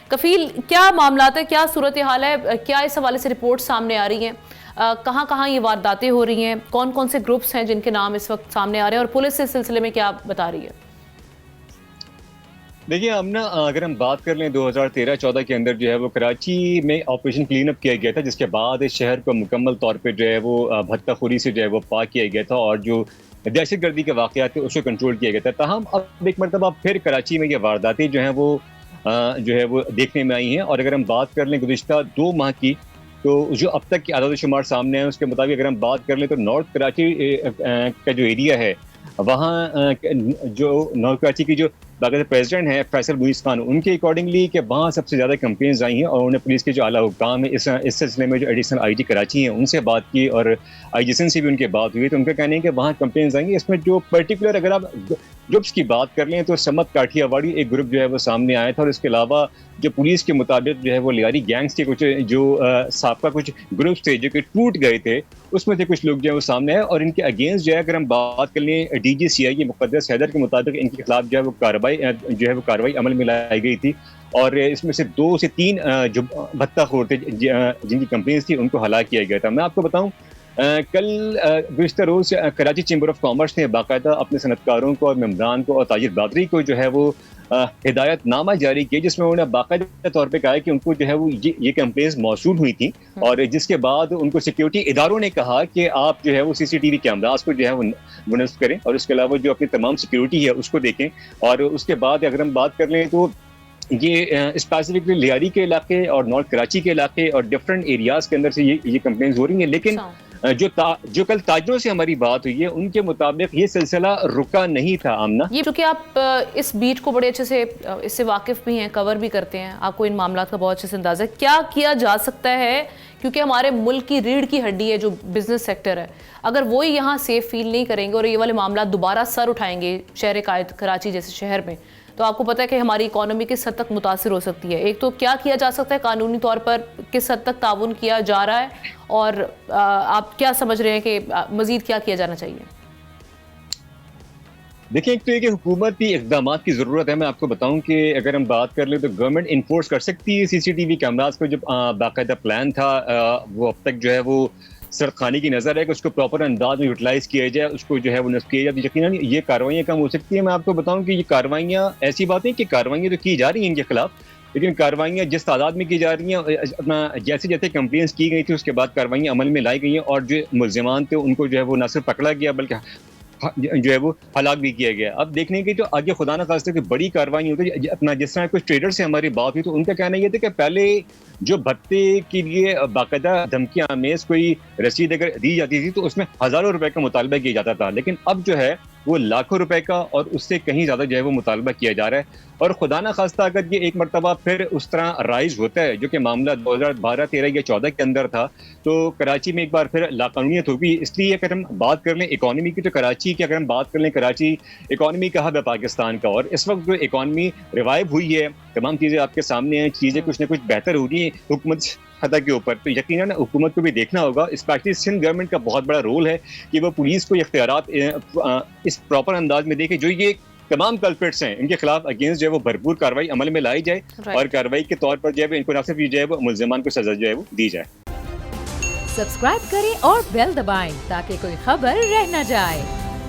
کفیل، کیا معاملات ہے، کیا صورتحال ہے، کیا اس حوالے سے رپورٹ سامنے آ رہی ہیں؟ کہاں کہاں یہ وارداتیں ہو رہی ہیں؟ کون کون سے گروپس ہیں جن کے نام اس وقت سامنے آ رہے ہیں، اور پولیس اس سلسلے میں کیا بتا رہی ہے؟ دیکھیے اگر ہم بات کر لیں 2013-14 کے اندر جو ہے وہ کراچی میں آپریشن کلین اپ کیا گیا تھا، جس کے بعد اس شہر کو مکمل طور پہ جو ہے وہ بھتہ خوری سے جو ہے وہ پاک کیا گیا تھا، اور جو دہشت گردی کے واقعات تھے اس کو کنٹرول کیا گیا تھا. تاہم اب ایک مرتبہ پھر کراچی میں یہ وارداتیں جو ہیں وہ جو ہے وہ دیکھنے میں آئی ہیں. اور اگر ہم بات کر لیں گزشتہ 2 ماہ کی، تو جو اب تک کے اعداد و شمار سامنے ہیں اس کے مطابق اگر ہم بات کر لیں تو نارتھ کراچی کا جو ایریا ہے وہاں جو نارتھ کراچی کی جو باقاعدہ پریزیڈنٹ ہیں فیصل موئیز خان، ان کے اکارڈنگلی کہ وہاں سب سے زیادہ کمپلینز آئی ہیں، اور انہوں نے پولیس کے جو اعلیٰ حکام ہیں اس سلسلے میں جو ایڈیشنل آئی جی کراچی ہیں ان سے بات کی، اور آئی جی سندھ سے بھی ان کے بات ہوئی. تو ان کا کہنا ہے کہ وہاں کمپلینز آئیں گی. اس میں جو پرٹیکولر اگر آپ گروپس کی بات کر لیں تو سمت کاٹھیا واڑی ایک گروپ جو ہے وہ سامنے آیا تھا، اور اس کے علاوہ جو پولیس کے مطابق جو ہے وہ لیاری گینگز کے کچھ جو سابقہ کچھ گروپس تھے جو کہ ٹوٹ گئے تھے، اس میں سے کچھ لوگ جو ہے وہ سامنے آئے. اور ان کے اگینسٹ جو ہے اگر ہم بات کر لیں ڈی جی سی آئی مقدس حیدر کے مطابق ان کے خلاف جو ہے وہ کارروائی عمل میں لائی گئی تھی، اور اس میں سے 2 سے 3 جو بھتہ خور تھے جن کی کمپنیز تھی ان کو ہلاک کیا گیا تھا. میں آپ کو بتاؤں کل گزشتہ روز کراچی چیمبر آف کامرس نے باقاعدہ اپنے صنعت کاروں کو اور ممبران کو اور تاجر برادری کو جو ہے وہ ہدایت نامہ جاری کیا، جس میں انہوں نے باقاعدہ طور پہ کہا کہ ان کو جو ہے وہ یہ کمپلینز موصول ہوئی تھیں، اور جس کے بعد ان کو سیکیورٹی اداروں نے کہا کہ آپ جو ہے وہ CCTV کیمراز کو جو ہے وہ منصب کریں، اور اس کے علاوہ جو اپنی تمام سیکیورٹی ہے اس کو دیکھیں. اور اس کے بعد اگر ہم بات کر لیں تو یہ اسپیسیفکلی لیاری کے علاقے اور نارتھ کراچی کے علاقے اور ڈفرینٹ ایریاز کے اندر سے یہ کمپلینز ہو رہی ہیں. لیکن جو کل تاجروں سے ہماری بات ہوئی ہے ان کے مطابق یہ سلسلہ رکا نہیں تھا. آمنہ، یہ چونکہ آپ اس بیٹ کو بڑے اچھے سے اس سے واقف بھی ہیں، کور بھی کرتے ہیں، آپ کو ان معاملات کا بہت اچھے سے اندازہ ہے. کیا کیا جا سکتا ہے، کیونکہ ہمارے ملک کی ریڑھ کی ہڈی ہے جو بزنس سیکٹر ہے، اگر وہی یہاں سیف فیل نہیں کریں گے اور یہ والے معاملات دوبارہ سر اٹھائیں گے شہر قائد کراچی جیسے شہر میں، تو آپ کو پتہ ہے کہ ہماری اکانومی کس حد تک متاثر ہو سکتی ہے. ایک تو کیا کیا جا سکتا ہے قانونی طور پر، کس حد تک تعاون کیا جا رہا ہے، اور آپ کیا سمجھ رہے ہیں کہ مزید کیا کیا جانا چاہیے؟ دیکھیں، ایک تو یہ کہ حکومتی اقدامات کی ضرورت ہے. میں آپ کو بتاؤں کہ اگر ہم بات کر لیں تو گورنمنٹ انفورس کر سکتی ہے CCTV کیمراز کو. جو باقاعدہ پلان تھا وہ اب تک جو ہے وہ سرد خانے کی نظر ہے کہ اس کو پراپر انداز میں یوٹیلائز کیا جائے، اس کو جو ہے وہ نصب کیا جائے. یقیناً یہ کارروائیاں کم ہو سکتی ہیں. میں آپ کو بتاؤں کہ یہ کارروائیاں ایسی باتیں کہ کارروائیاں تو کی جا رہی ہیں ان کے خلاف، لیکن کارروائیاں جس تعداد میں کی جا رہی ہیں، اپنا جیسے جیسے کمپلینس کی گئی تھی اس کے بعد کارروائیاں عمل میں لائی گئی ہیں، اور جو ملزمان تھے ان کو جو ہے وہ نہ صرف پکڑا گیا بلکہ جو ہے وہ ہلاک بھی کیا گیا. اب دیکھنے کی جو آگے خدا نہ خواستہ کہ بڑی کارروائی ہوتی ہے. اپنا جس طرح کچھ ٹریڈر سے ہماری بات ہوئی تو ان کا کہنا یہ تھا کہ پہلے جو بھتے کے لیے باقاعدہ دھمکیاں آمیز کوئی رسید اگر دی جاتی تھی تو اس میں ہزاروں روپے کا مطالبہ کیا جاتا تھا، لیکن اب جو ہے وہ لاکھوں روپے کا اور اس سے کہیں زیادہ جو ہے وہ مطالبہ کیا جا رہا ہے. اور خدا نہ خواستہ اگر یہ ایک مرتبہ پھر اس طرح رائز ہوتا ہے جو کہ معاملہ 2012, 13 یا 14 کے اندر تھا، تو کراچی میں ایک بار پھر لاقانونیت ہوگی. اس لیے اگر ہم بات کر لیں اکانومی کی تو کراچی کی اگر ہم بات کر لیں، کراچی اکانومی کا ہب ہے پاکستان کا، اور اس وقت جو اکانومی ریوائو ہوئی ہے، تمام چیزیں آپ کے سامنے ہیں، چیزیں کچھ نہ کچھ بہتر ہو رہی ہیں حکومت سطح کے اوپر. تو یقیناً حکومت کو بھی دیکھنا ہوگا، اسپیشلی سندھ گورنمنٹ کا بہت بڑا رول ہے کہ وہ پولیس کو اختیارات اس پراپر انداز میں دے کہ جو یہ تمام کلپریٹس ہیں ان کے خلاف اگینسٹ جو ہے وہ بھرپور کارروائی عمل میں لائی جائے، اور کارروائی کے طور پر جو ہے ان کو نہ صرف جو ہے وہ ملزمان کو سزا جو ہے وہ دی جائے. سبسکرائب کریں اور بیل دبائیں تاکہ کوئی خبر رہ نہ جائے.